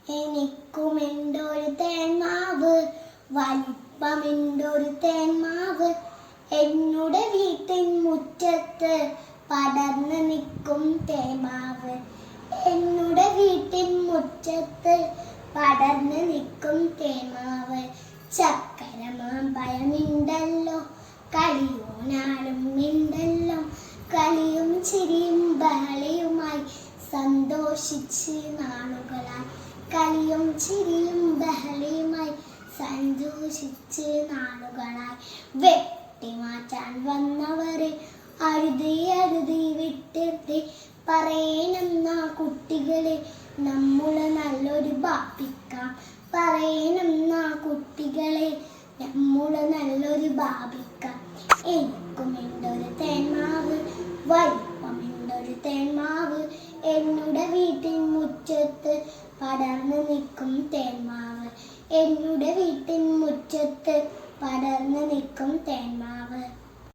എനിക്കുമെണ്ടൊരു തേന്മാവ്, വലിപ്പമെണ്ടൊരു തേന്മാവ്. എന്നുടെ വീട്ടിൻ മുറ്റത്ത് പടർന്ന് നിൽക്കും തേന്മാവ്. എന്നുടെ വീട്ടിൻ മുറ്റത്ത് പടർന്ന് നിൽക്കും തേന്മാവ്. ചക്കര മാമ്പഴമുണ്ടല്ലോ, കളിയോനാലും ഉണ്ടല്ലോ. കളിയും ചിരിയും ബഹളയുമായി സന്തോഷിച്ച് നാളുകളായി. കളിയും ചിരിയും ബഹളയുമായി സന്തോഷിച്ച് നാളുകളായി. വെട്ടിമാറ്റാൻ വന്നവരെ അഴുതി അഴുതി വിട്ടിട്ട് പറയണം ആ കുട്ടികളെ, നമ്മള് നല്ലൊരു ബാപ്പിക്കാം. പറയണം ആ കുട്ടികളെ, നമ്മള് നല്ലൊരു ബാപ്പിക്കാം. എനിക്കുമെണ്ടൊരു തേന്മാവ്, വലിപ്പമെണ്ടൊരു തേന്മാവ്. എന്നുടെ വീട്ടിൻ മുറ്റത്ത് പടർന്ന് നിൽക്കും തേന്മാവ്. എന്നുടെ വീട്ടിൻ മുറ്റത്ത് പടർന്ന് നിൽക്കും തേന്മാവ്.